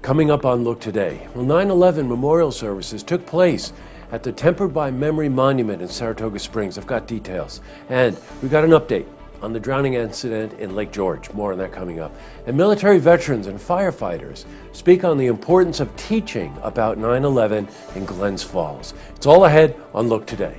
Coming up on Look Today, well, 9/11 memorial services took place at the Tempered by Memory Monument in Saratoga Springs. I've got details. And we've got an update on the drowning incident in Lake George. More on that coming up. And military veterans and firefighters speak on the importance of teaching about 9/11 in Glens Falls. It's all ahead on Look Today.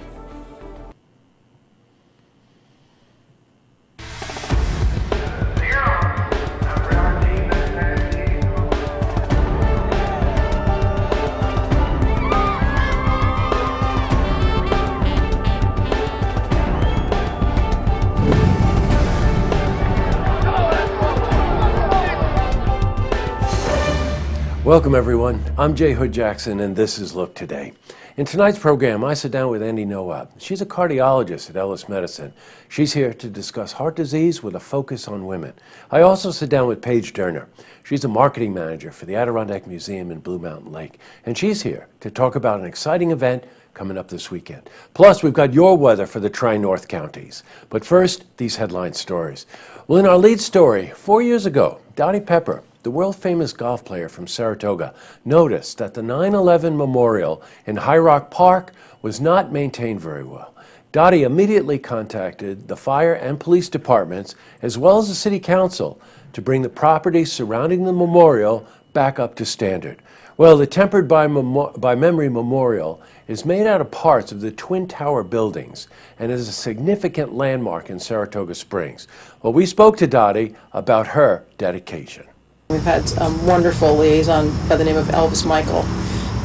Welcome everyone, I'm Jay Hood Jackson and this is Look Today. In tonight's program, I sit down with Andy Noab. She's a cardiologist at Ellis Medicine. She's here to discuss heart disease with a focus on women. I also sit down with Paige Durner. She's a marketing manager for the Adirondack Museum in Blue Mountain Lake. And she's here to talk about an exciting event coming up this weekend. Plus, we've got your weather for the Tri-North counties. But first, these headline stories. Well, in our lead story, 4 years ago, Dottie Pepper, the world-famous golf player from Saratoga, noticed that the 9/11 memorial in High Rock Park was not maintained very well. Dottie immediately contacted the fire and police departments, as well as the city council, to bring the property surrounding the memorial back up to standard. Well, the Tempered by Memory Memorial is made out of parts of the Twin Tower buildings and is a significant landmark in Saratoga Springs. Well, we spoke to Dottie about her dedication. We've had a wonderful liaison by the name of Elvis Michael,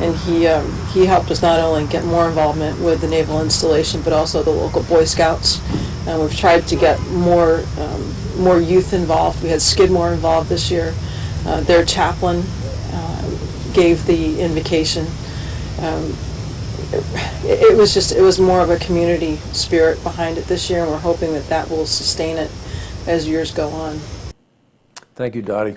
and he helped us not only get more involvement with the naval installation, but also the local Boy Scouts. And we've tried to get more youth involved. We had Skidmore involved this year. Their chaplain gave the invocation. It was more of a community spirit behind it this year, and we're hoping that will sustain it as years go on. Thank you, Dottie.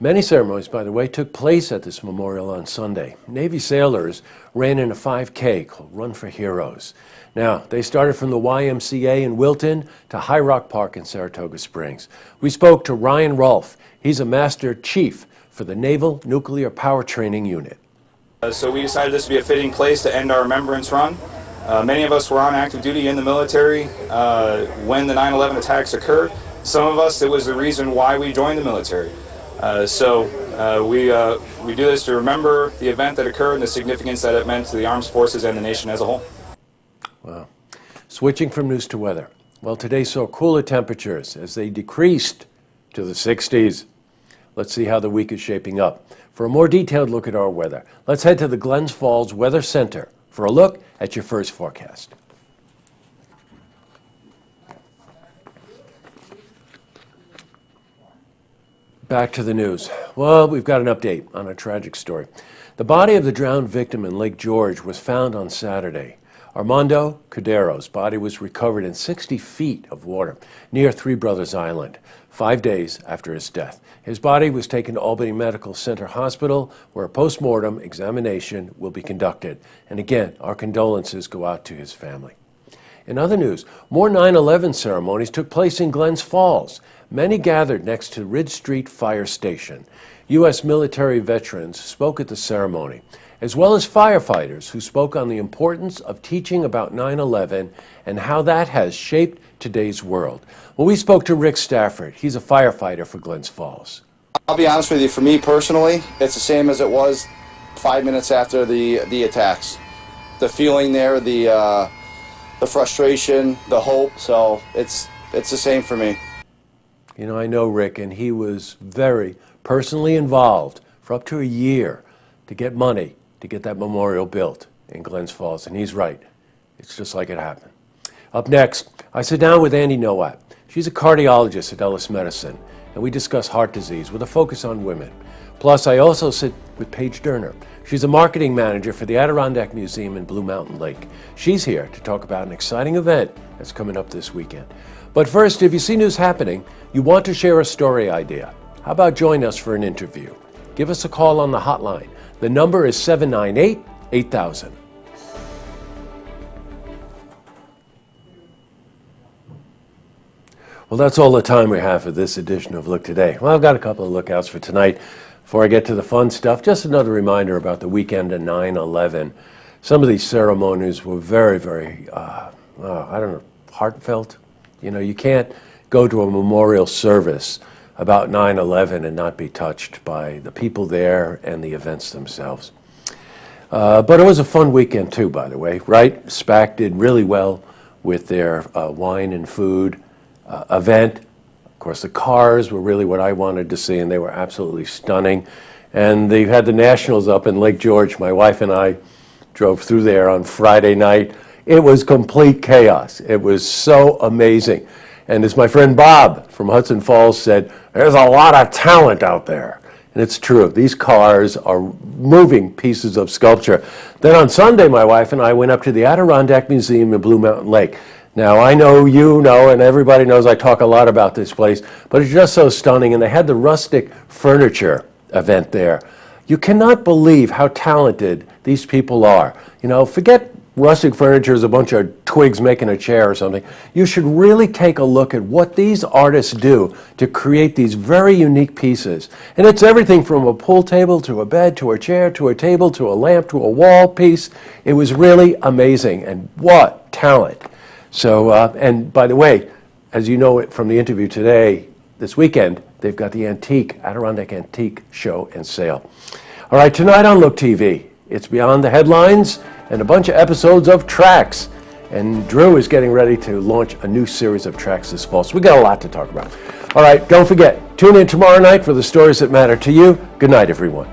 Many ceremonies, by the way, took place at this memorial on Sunday. Navy sailors ran in a 5K called Run for Heroes. Now, they started from the YMCA in Wilton to High Rock Park in Saratoga Springs. We spoke to Ryan Rolfe. He's a Master Chief for the Naval Nuclear Power Training Unit. So we decided this would be a fitting place to end our remembrance run. Many of us were on active duty in the military when the 9/11 attacks occurred. Some of us, it was the reason why we joined the military. We do this to remember the event that occurred and the significance that it meant to the armed forces and the nation as a whole. Wow. Switching from news to weather. Well, today saw cooler temperatures as they decreased to the 60s. Let's see how the week is shaping up. For a more detailed look at our weather, let's head to the Glens Falls Weather Center for a look at your first forecast. Back to the news. Well, we've got an update on a tragic story. The body of the drowned victim in Lake George was found on Saturday. Armando Cordero's body was recovered in 60 feet of water near Three Brothers Island, 5 days after his death. His body was taken to Albany Medical Center Hospital, where a post-mortem examination will be conducted. And again, our condolences go out to his family. In other news, more 9/11 ceremonies took place in Glens Falls. Many gathered next to Ridge Street Fire Station. U.S. military veterans spoke at the ceremony, as well as firefighters who spoke on the importance of teaching about 9/11 and how that has shaped today's world. Well, we spoke to Rick Stafford. He's a firefighter for Glens Falls. I'll be honest with you, for me personally, it's the same as it was 5 minutes after the attacks. The feeling there, the frustration, the hope, so it's the same for me. You know, I know Rick, and he was very personally involved for up to a year to get money to get that memorial built in Glens Falls, and he's right. It's just like it happened. Up next, I sit down with Andy Noab. She's a cardiologist at Ellis Medicine, and we discuss heart disease with a focus on women. Plus, I also sit with Paige Durner. She's a marketing manager for the Adirondack Museum in Blue Mountain Lake. She's here to talk about an exciting event that's coming up this weekend. But first, if you see news happening, you want to share a story idea, how about join us for an interview? Give us a call on the hotline. The number is 798-8000. Well, that's all the time we have for this edition of Look Today. Well, I've got a couple of lookouts for tonight. Before I get to the fun stuff, just another reminder about the weekend of 9/11. Some of these ceremonies were very, very, I don't know, heartfelt. You know, you can't go to a memorial service about 9/11 and not be touched by the people there and the events themselves. But it was a fun weekend too, by the way, right? SPAC did really well with their wine and food event. Of course, the cars were really what I wanted to see, and they were absolutely stunning. And they had the Nationals up in Lake George. My wife and I drove through there on Friday night. It was complete chaos. It was so amazing. And as my friend Bob from Hudson Falls said, there's a lot of talent out there. And it's true. These cars are moving pieces of sculpture. Then on Sunday, my wife and I went up to the Adirondack Museum in Blue Mountain Lake. Now, I know you know, and everybody knows I talk a lot about this place, but it's just so stunning. And they had the rustic furniture event there. You cannot believe how talented these people are. You know, forget rustic furniture is a bunch of twigs making a chair or something. You should really take a look at what these artists do to create these very unique pieces. And it's everything from a pool table to a bed to a chair to a table to a lamp to a wall piece. It was really amazing, and what talent. So, and by the way, as you know it from the interview today, this weekend, they've got the Adirondack Antique Show and Sale. All right, tonight on Look TV, it's Beyond the Headlines and a bunch of episodes of Tracks. And Drew is getting ready to launch a new series of Tracks this fall, so we got a lot to talk about. All right, don't forget, tune in tomorrow night for the stories that matter to you. Good night, everyone.